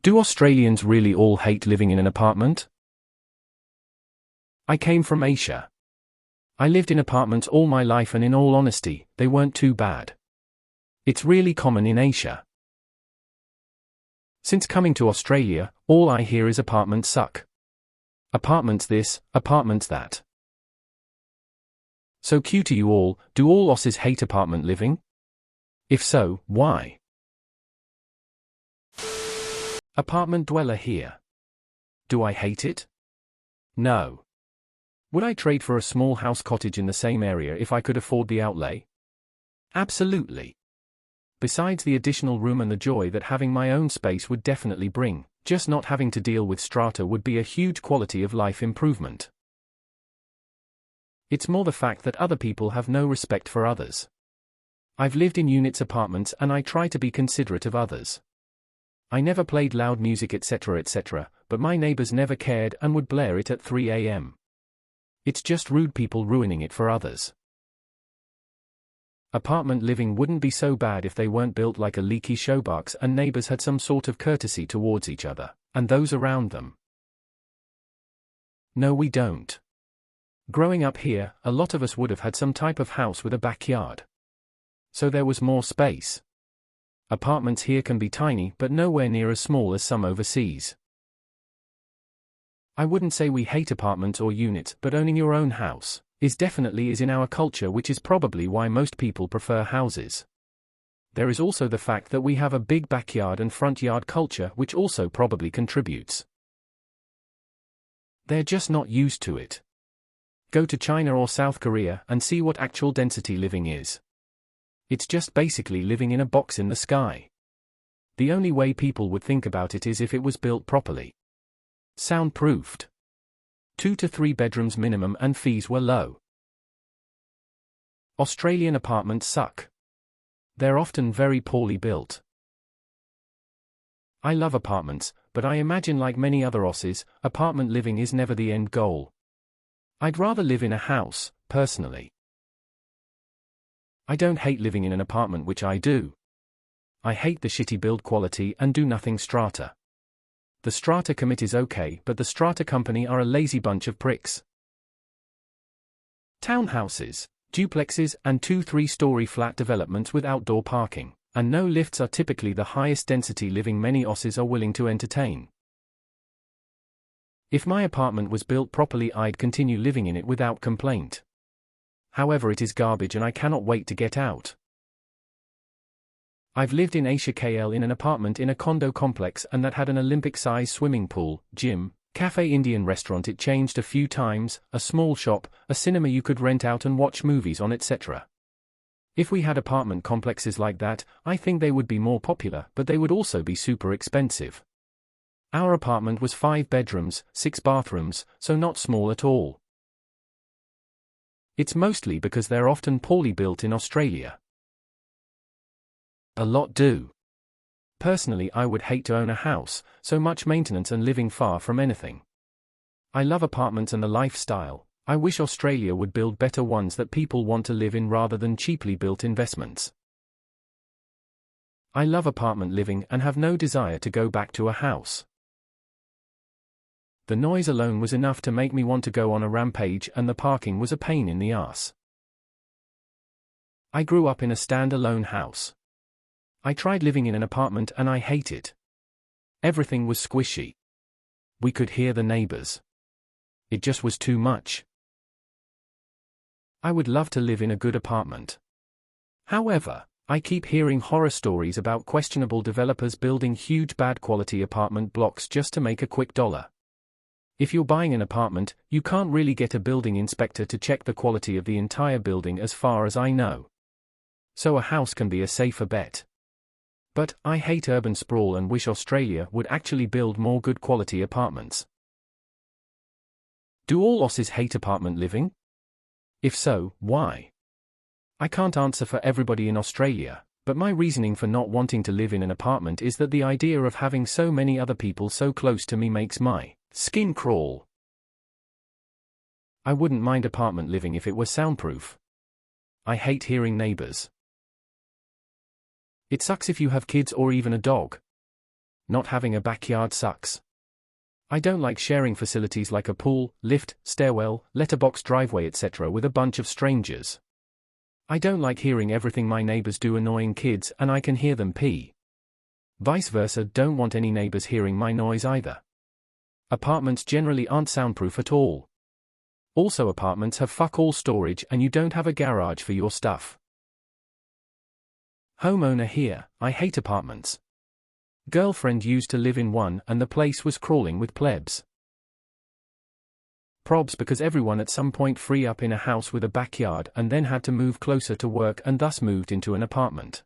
Do Australians really all hate living in an apartment? I came from Asia. I lived in apartments all my life and in all honesty, they weren't too bad. It's really common in Asia. Since coming to Australia, all I hear is apartments suck. Apartments this, apartments that. So cue to you all, do all Aussies hate apartment living? If so, why? Apartment dweller here. Do I hate it? No. Would I trade for a small house cottage in the same area if I could afford the outlay? Absolutely. Besides the additional room and the joy that having my own space would definitely bring, just not having to deal with strata would be a huge quality of life improvement. It's more the fact that other people have no respect for others. I've lived in units apartments and I try to be considerate of others. I never played loud music etc., but my neighbors never cared and would blare it at 3 a.m. It's just rude people ruining it for others. Apartment living wouldn't be so bad if they weren't built like a leaky showbox and neighbors had some sort of courtesy towards each other, and those around them. No, we don't. Growing up here, a lot of us would have had some type of house with a backyard. So there was more space. Apartments here can be tiny but nowhere near as small as some overseas. I wouldn't say we hate apartments or units, but owning your own house is in our culture, which is probably why most people prefer houses. There is also the fact that we have a big backyard and front yard culture, which also probably contributes. They're just not used to it. Go to China or South Korea and see what actual density living is. It's just basically living in a box in the sky. The only way people would think about it is if it was built properly. Soundproofed. 2 to 3 bedrooms minimum and fees were low. Australian apartments suck. They're often very poorly built. I love apartments, but I imagine like many other Aussies, apartment living is never the end goal. I'd rather live in a house, personally. I don't hate living in an apartment, which I do. I hate the shitty build quality and do nothing strata. The strata commit is okay, but the strata company are a lazy bunch of pricks. Townhouses, duplexes and 2-3-story flat developments with outdoor parking and no lifts are typically the highest density living many Aussies are willing to entertain. If my apartment was built properly, I'd continue living in it without complaint. However, it is garbage and I cannot wait to get out. I've lived in Asia KL in an apartment in a condo complex and that had an Olympic-size swimming pool, gym, cafe, Indian restaurant it changed a few times, a small shop, a cinema you could rent out and watch movies on etc. If we had apartment complexes like that, I think they would be more popular, but they would also be super expensive. Our apartment was 5 bedrooms, 6 bathrooms, so not small at all. It's mostly because they're often poorly built in Australia. A lot do. Personally, I would hate to own a house, so much maintenance and living far from anything. I love apartments and the lifestyle. I wish Australia would build better ones that people want to live in rather than cheaply built investments. I love apartment living and have no desire to go back to a house. The noise alone was enough to make me want to go on a rampage, and the parking was a pain in the ass. I grew up in a stand-alone house. I tried living in an apartment and I hate it. Everything was squishy. We could hear the neighbors. It just was too much. I would love to live in a good apartment. However, I keep hearing horror stories about questionable developers building huge bad quality apartment blocks just to make a quick dollar. If you're buying an apartment, you can't really get a building inspector to check the quality of the entire building as far as I know. So a house can be a safer bet. But I hate urban sprawl and wish Australia would actually build more good quality apartments. Do all Aussies hate apartment living? If so, why? I can't answer for everybody in Australia, but my reasoning for not wanting to live in an apartment is that the idea of having so many other people so close to me makes my skin crawl. I wouldn't mind apartment living if it were soundproof. I hate hearing neighbors. It sucks if you have kids or even a dog. Not having a backyard sucks. I don't like sharing facilities like a pool, lift, stairwell, letterbox driveway etc. with a bunch of strangers. I don't like hearing everything my neighbors do, annoying kids, and I can hear them pee. Vice versa, don't want any neighbors hearing my noise either. Apartments generally aren't soundproof at all. Also, apartments have fuck all storage and you don't have a garage for your stuff. Homeowner here, I hate apartments. Girlfriend used to live in one and the place was crawling with plebs. Probs because everyone at some point free up in a house with a backyard and then had to move closer to work and thus moved into an apartment.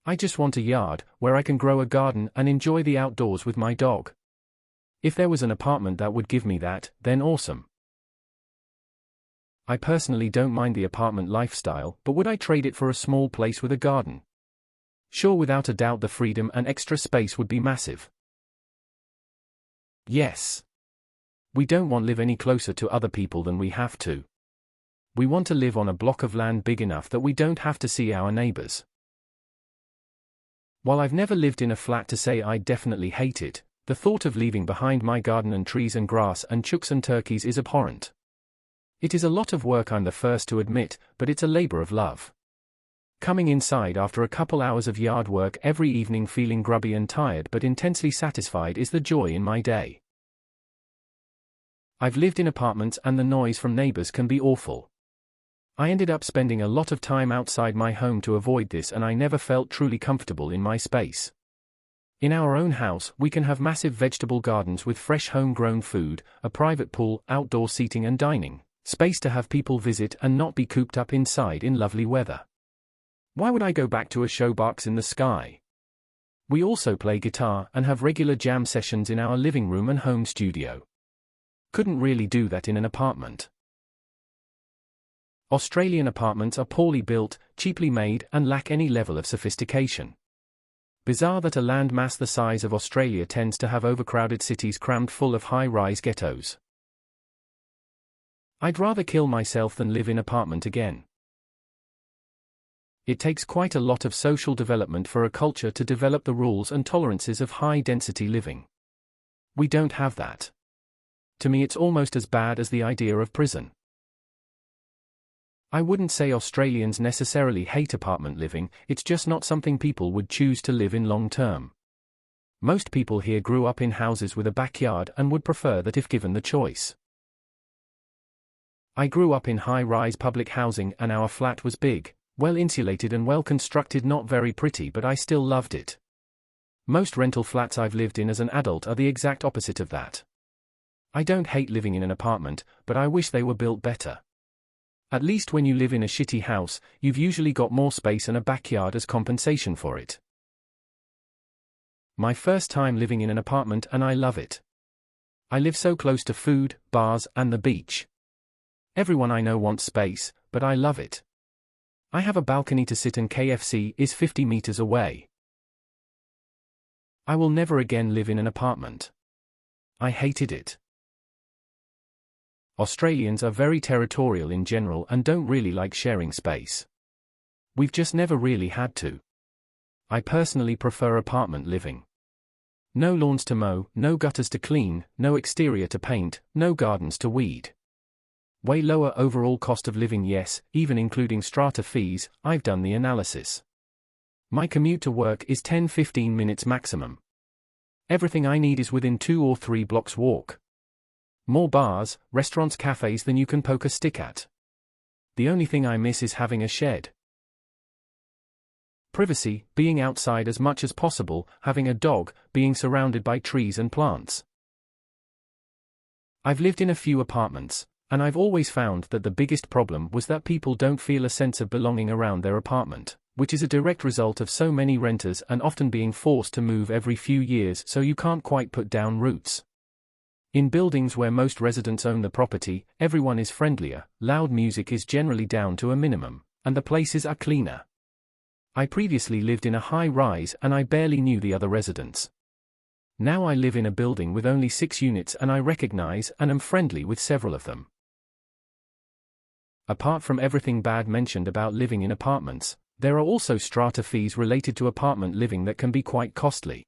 I just want a yard, where I can grow a garden and enjoy the outdoors with my dog. If there was an apartment that would give me that, then awesome. I personally don't mind the apartment lifestyle, but would I trade it for a small place with a garden? Sure, without a doubt the freedom and extra space would be massive. Yes. We don't want to live any closer to other people than we have to. We want to live on a block of land big enough that we don't have to see our neighbors. While I've never lived in a flat to say I definitely hate it, the thought of leaving behind my garden and trees and grass and chooks and turkeys is abhorrent. It is a lot of work, I'm the first to admit, but it's a labor of love. Coming inside after a couple hours of yard work every evening feeling grubby and tired but intensely satisfied is the joy in my day. I've lived in apartments and the noise from neighbors can be awful. I ended up spending a lot of time outside my home to avoid this and I never felt truly comfortable in my space. In our own house, we can have massive vegetable gardens with fresh homegrown food, a private pool, outdoor seating and dining, space to have people visit and not be cooped up inside in lovely weather. Why would I go back to a showbox in the sky? We also play guitar and have regular jam sessions in our living room and home studio. Couldn't really do that in an apartment. Australian apartments are poorly built, cheaply made, and lack any level of sophistication. Bizarre that a landmass the size of Australia tends to have overcrowded cities crammed full of high-rise ghettos. I'd rather kill myself than live in an apartment again. It takes quite a lot of social development for a culture to develop the rules and tolerances of high-density living. We don't have that. To me, it's almost as bad as the idea of prison. I wouldn't say Australians necessarily hate apartment living, it's just not something people would choose to live in long term. Most people here grew up in houses with a backyard and would prefer that if given the choice. I grew up in high-rise public housing and our flat was big, well insulated and well constructed, not very pretty, but I still loved it. Most rental flats I've lived in as an adult are the exact opposite of that. I don't hate living in an apartment, but I wish they were built better. At least when you live in a shitty house, you've usually got more space and a backyard as compensation for it. My first time living in an apartment and I love it. I live so close to food, bars, and the beach. Everyone I know wants space, but I love it. I have a balcony to sit and KFC is 50 meters away. I will never again live in an apartment. I hated it. Australians are very territorial in general and don't really like sharing space. We've just never really had to. I personally prefer apartment living. No lawns to mow, no gutters to clean, no exterior to paint, no gardens to weed. Way lower overall cost of living, yes, even including strata fees. I've done the analysis. My commute to work is 10-15 minutes maximum. Everything I need is within 2 or 3 blocks walk. More bars, restaurants, cafes than you can poke a stick at. The only thing I miss is having a shed. Privacy, being outside as much as possible, having a dog, being surrounded by trees and plants. I've lived in a few apartments, and I've always found that the biggest problem was that people don't feel a sense of belonging around their apartment, which is a direct result of so many renters and often being forced to move every few years, so you can't quite put down roots. In buildings where most residents own the property, everyone is friendlier, loud music is generally down to a minimum, and the places are cleaner. I previously lived in a high-rise and I barely knew the other residents. Now I live in a building with only 6 units and I recognize and am friendly with several of them. Apart from everything bad mentioned about living in apartments, there are also strata fees related to apartment living that can be quite costly.